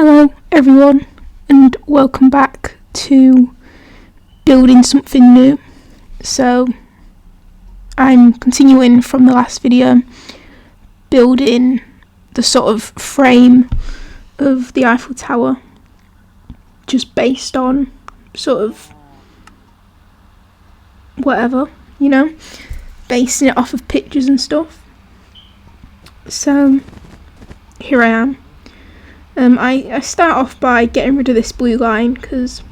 Hello everyone and welcome back to building something new. So I'm continuing from the last video, building the sort of frame of the Eiffel Tower, just based on sort of whatever, basing it off of pictures and stuff. So here I am. I start off by getting rid of this blue line because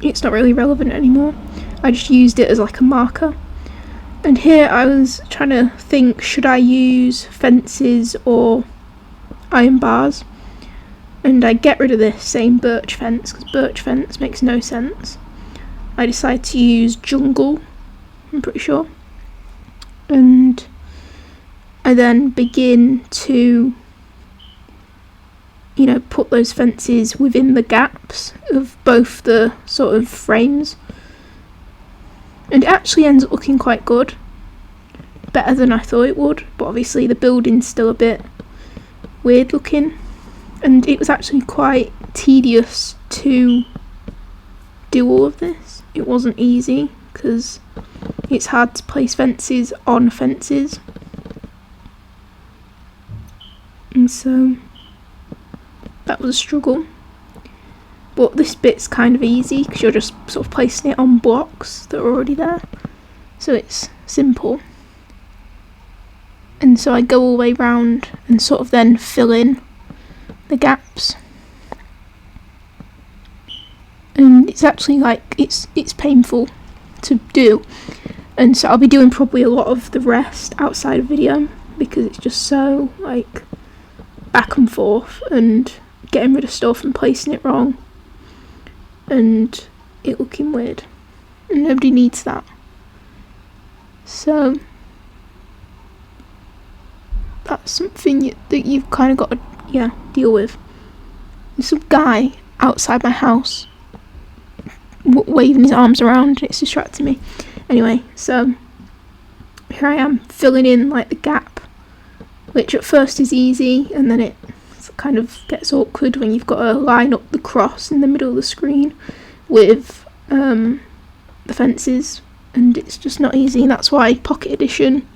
it's not really relevant anymore. I just used it as like a marker. And here I was trying to think, should I use fences or iron bars? And I get rid of this saying birch fence because birch fence makes no sense. I decided to use jungle, I'm pretty sure. And I then begin to put those fences within the gaps of both the sort of frames. And it actually ends up looking quite good. Better than I thought it would, but obviously the building's still a bit weird looking. And it was actually quite tedious to do all of this. It wasn't easy because it's hard to place fences on fences. And so that was a struggle, but this bit's kind of easy because you're just sort of placing it on blocks that are already there, so it's simple. And so I go all the way round and sort of then fill in the gaps, and it's actually like it's painful to do, and so I'll be doing probably a lot of the rest outside of video because it's just so like back and forth and getting rid of stuff and placing it wrong and it looking weird, and nobody needs that. So that's something that you've kind of got to deal with. There's some guy outside my house waving his arms around and it's distracting me. Anyway, so here I am filling in like the gap, which at first is easy and then it kind of gets awkward when you've got to line up the cross in the middle of the screen with the fences, and it's just not easy. And that's why Pocket Edition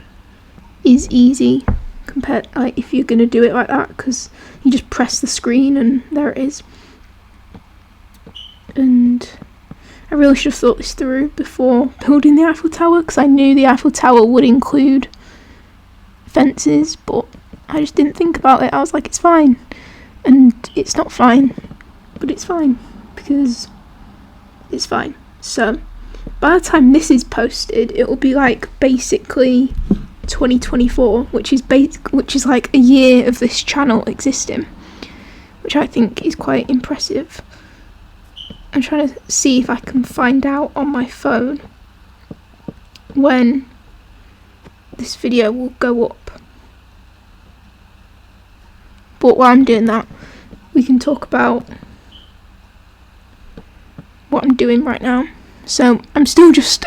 is easy compared like if you're going to do it like that, because you just press the screen and there it is. And I really should have thought this through before building the Eiffel Tower, because I knew the Eiffel Tower would include fences, but I just didn't think about it. I was like, it's fine. And it's not fine, but it's fine because it's fine. So by the time this is posted, it will be like basically 2024, which is like a year of this channel existing, which I think is quite impressive. I'm trying to see if I can find out on my phone when this video will go up. But while I'm doing that, we can talk about what I'm doing right now. So I'm still just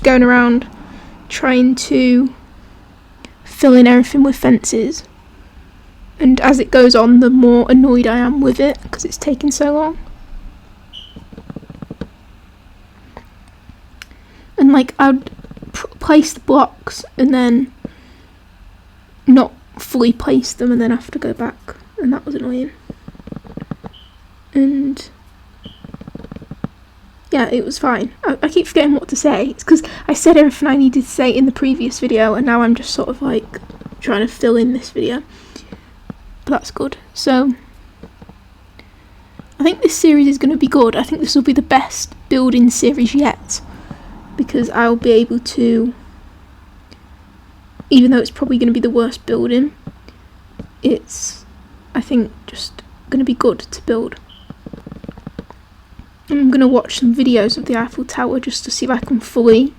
going around trying to fill in everything with fences. And as it goes on, the more annoyed I am with it because it's taking so long. And like I'd place the blocks and then not fully place them and then have to go back, and that was annoying. And yeah, it was fine. I keep forgetting what to say. It's because I said everything I needed to say in the previous video and now I'm just sort of like trying to fill in this video, but that's good. So I think this series is going to be good. I think this will be the best building series yet, because I'll be able to, even though it's probably going to be the worst building, it's, I think, just going to be good to build. I'm going to watch some videos of the Eiffel Tower just to see if I can fully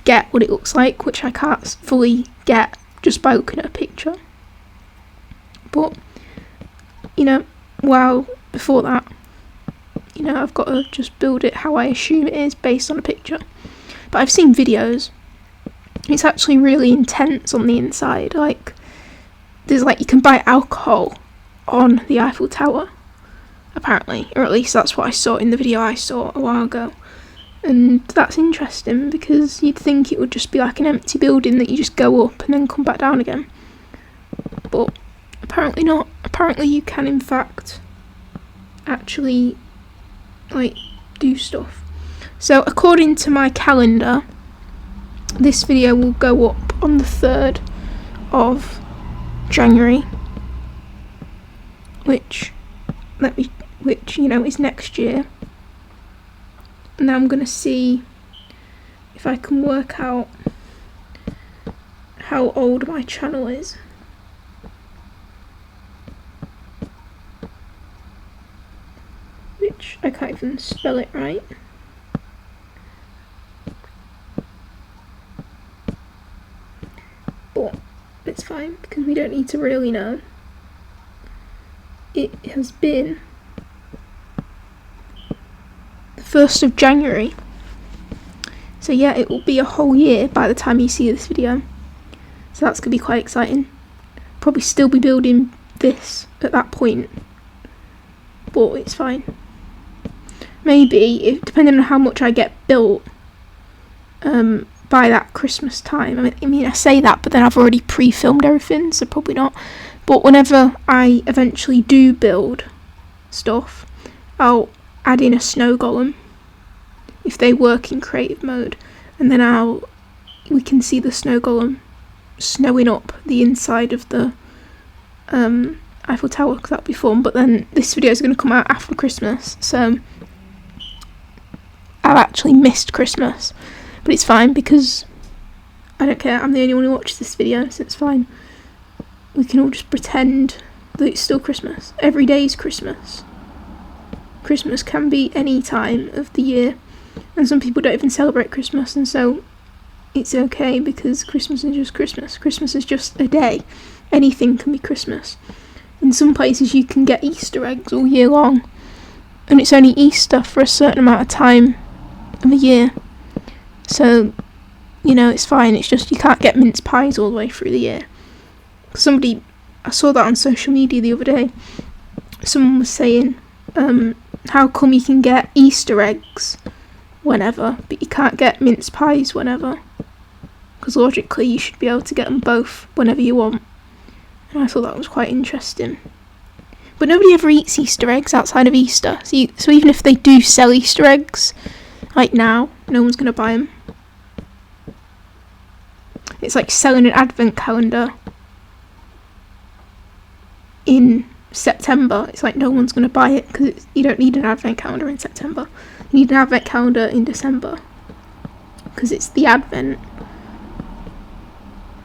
get what it looks like, which I can't fully get just by looking at a picture. But, before that, I've got to just build it how I assume it is based on a picture. But I've seen videos. It's actually really intense on the inside. Like, there's like, you can buy alcohol on the Eiffel Tower. apparently, or at least that's what I saw in the video I saw a while ago. And that's interesting, because you'd think it would just be like an empty building that you just go up and then come back down again. But apparently not. Apparently you can in fact actually like do stuff. So according to my calendar, this video will go up on the 3rd of January, which you know is next year. And now I'm going to see if I can work out how old my channel is. Which I can't even spell it right. But it's fine, because we don't need to really know. It has been the 1st of January. So yeah, it will be a whole year by the time you see this video. So that's going to be quite exciting. Probably still be building this at that point. But it's fine. Maybe, depending on how much I get built by that Christmas time. I mean, I say that, but then I've already pre-filmed everything, so probably not. But whenever I eventually do build stuff, I'll add in a snow golem if they work in creative mode, and then we can see the snow golem snowing up the inside of the Eiffel Tower, because that'll be fun. But then this video is going to come out after Christmas, so I've actually missed Christmas, but it's fine because I don't care. I'm the only one who watches this video, so it's fine. We can all just pretend that it's still Christmas. Every day is Christmas. Christmas can be any time of the year, and some people don't even celebrate Christmas, and so it's okay, because Christmas is just Christmas. Christmas is just a day. Anything can be Christmas. In some places you can get Easter eggs all year long, and it's only Easter for a certain amount of time of a year. So, you know, it's fine. It's just you can't get mince pies all the way through the year. I saw that on social media the other day. Someone was saying, how come you can get Easter eggs whenever, but you can't get mince pies whenever? Because logically you should be able to get them both whenever you want. And I thought that was quite interesting. But nobody ever eats Easter eggs outside of Easter. So even if they do sell Easter eggs, like now, no one's going to buy them. It's like selling an advent calendar in September. It's like no one's going to buy it, because you don't need an advent calendar in September. You need an advent calendar in December, because it's the advent.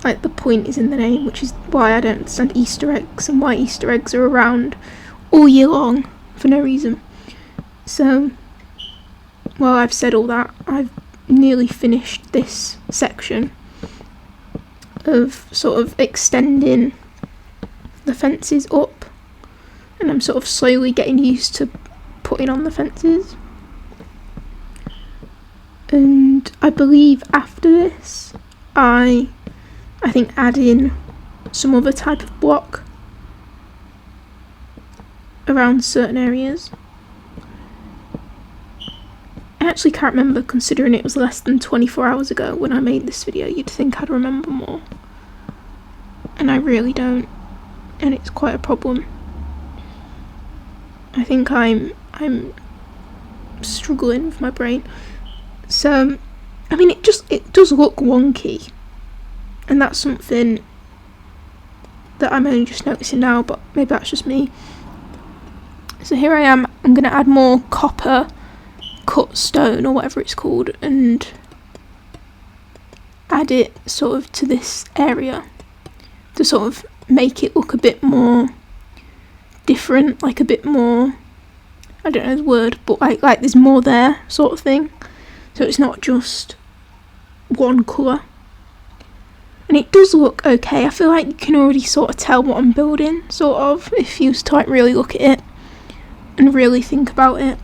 Like, the point is in the name, which is why I don't understand Easter eggs and why Easter eggs are around all year long for no reason. So, well, I've said all that. I've nearly finished this section of sort of extending the fences up, and I'm sort of slowly getting used to putting on the fences. And I believe after this, I think add in some other type of block around certain areas. I actually can't remember, considering it was less than 24 hours ago when I made this video. You'd think I'd remember more, and I really don't, and it's quite a problem. I think I'm struggling with my brain. So, I mean, it does look wonky, and that's something that I'm only just noticing now, but maybe that's just me. So here I am. I'm going to add more copper cut stone, or whatever it's called, and add it sort of to this area to sort of make it look a bit more different, like a bit more, I don't know the word, but like there's more there sort of thing. So it's not just one colour. And it does look okay. I feel like you can already sort of tell what I'm building, sort of, if you was to like really look at it and really think about it.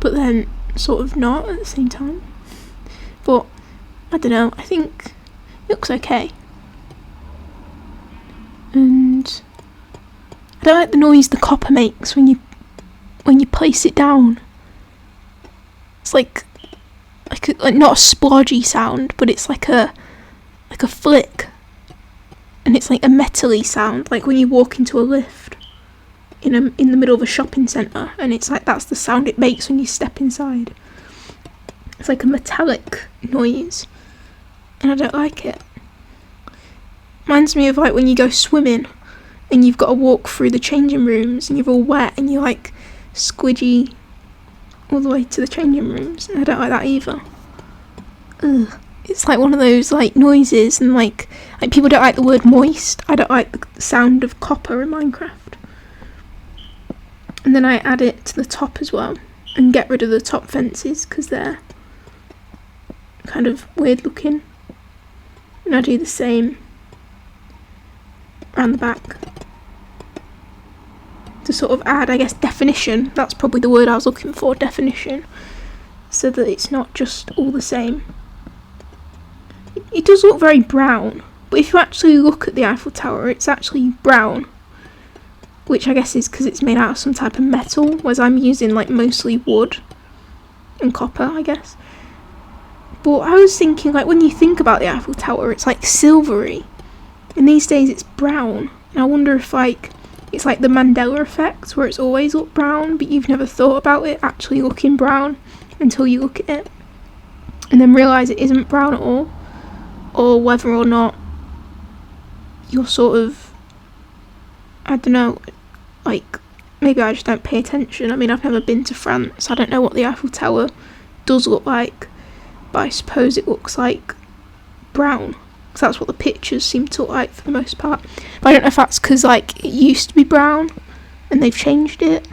But then sort of not at the same time. But I don't know, I think it looks okay. And I don't like the noise the copper makes when you place it down. It's like not a splodgy sound, but it's like a flick, and it's like a metally sound, like when you walk into a lift in the middle of a shopping centre, and it's like that's the sound it makes when you step inside. It's like a metallic noise, and I don't like it. Reminds me of like when you go swimming and you've got to walk through the changing rooms and you're all wet and you're like squidgy all the way to the changing rooms, and I don't like that either. Ugh. It's like one of those like noises, and like people don't like the word moist. I don't like the sound of copper in Minecraft. And then I add it to the top as well and get rid of the top fences because they're kind of weird looking. And I do the same around the back to sort of add, I guess, definition. That's probably the word I was looking for, definition, so that it's not just all the same. It does look very brown, but if you actually look at the Eiffel Tower, it's actually brown, which I guess is because it's made out of some type of metal, whereas I'm using like mostly wood and copper, I guess. But I was thinking, like, when you think about the Eiffel Tower, it's like silvery, and these days it's brown, and I wonder if like it's like the Mandela effect, where it's always looked brown, but you've never thought about it actually looking brown until you look at it, and then realise it isn't brown at all, or whether or not you're sort of, I don't know, like, maybe I just don't pay attention. I mean, I've never been to France, I don't know what the Eiffel Tower does look like, but I suppose it looks like brown, because that's what the pictures seem to look like for the most part. But I don't know if that's because like it used to be brown and they've changed it,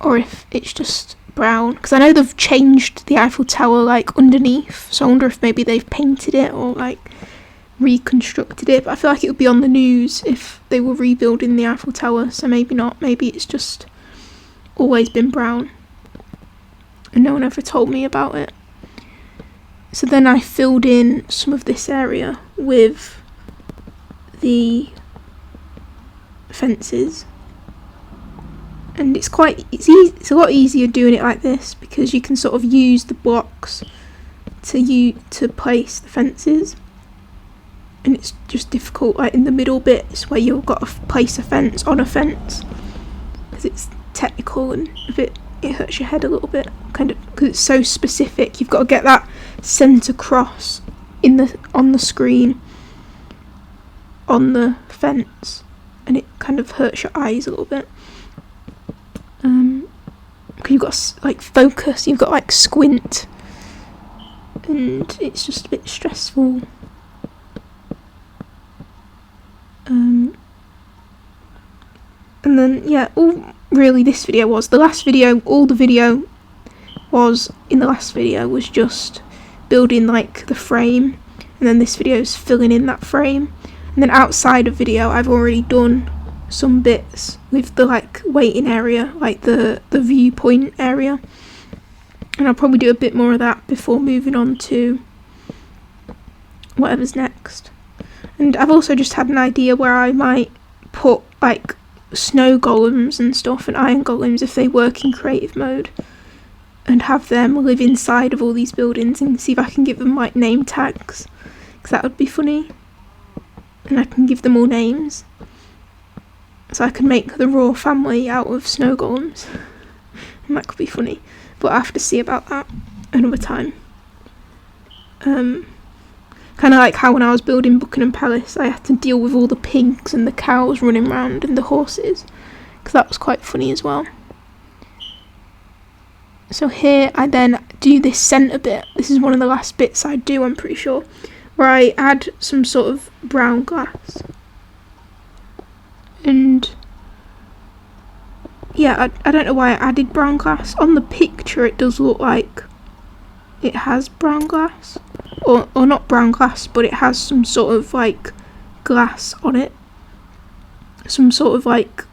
or if it's just brown, because I know they've changed the Eiffel Tower like underneath, so I wonder if maybe they've painted it or like reconstructed it. But I feel like it would be on the news if they were rebuilding the Eiffel Tower, so maybe not. Maybe it's just always been brown and no one ever told me about it. So then I filled in some of this area with the fences, and it's a lot easier doing it like this, because you can sort of use the blocks to place the fences, and it's just difficult like in the middle bits where you've got to place a fence on a fence, because it's technical and it hurts your head a little bit, kind of, because it's so specific. You've got to get that centre cross on the screen on the fence, and it kind of hurts your eyes a little bit. Because you've got to like focus, you've got to like squint, and it's just a bit stressful. And then all really this video was, the last video, all the video was in the last video was just building like the frame, and then this video is filling in that frame, and then outside of video I've already done some bits with the like waiting area, like the viewpoint area, and I'll probably do a bit more of that before moving on to whatever's next. And I've also just had an idea where I might put like snow golems and stuff and iron golems if they work in creative mode, and have them live inside of all these buildings, and see if I can give them like name tags, because that would be funny, and I can give them all names, so I can make the Raw family out of snow golems, and that could be funny, but I have to see about that another time. Kind of like how when I was building Buckingham Palace I had to deal with all the pigs and the cows running around and the horses, because that was quite funny as well. So here I then do this centre bit. This is one of the last bits I do, I'm pretty sure, where I add some sort of brown glass. And yeah, I don't know why I added brown glass. On the picture it does look like it has brown glass, or not brown glass, but it has some sort of like glass on it, some sort of like,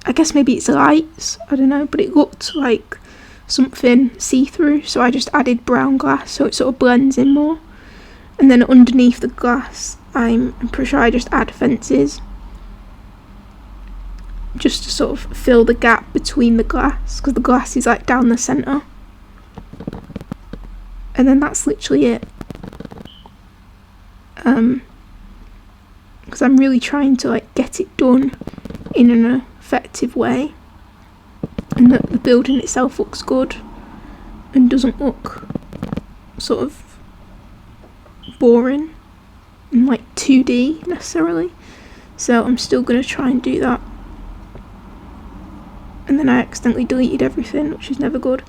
I guess maybe it's lights, I don't know, but it looked like something see-through, so I just added brown glass so it sort of blends in more. And then underneath the glass I'm pretty sure I just add fences, just to sort of fill the gap between the glass, because the glass is like down the centre. And then that's literally it. Because I'm really trying to like get it done in an effective way, and that the building itself looks good and doesn't look sort of boring and like 2D necessarily. So I'm still going to try and do that. And then I accidentally deleted everything, which is never good.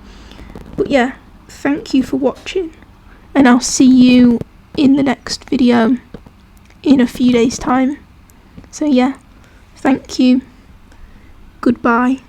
But yeah, thank you for watching, and I'll see you in the next video in a few days' time. So yeah, thank you. Goodbye.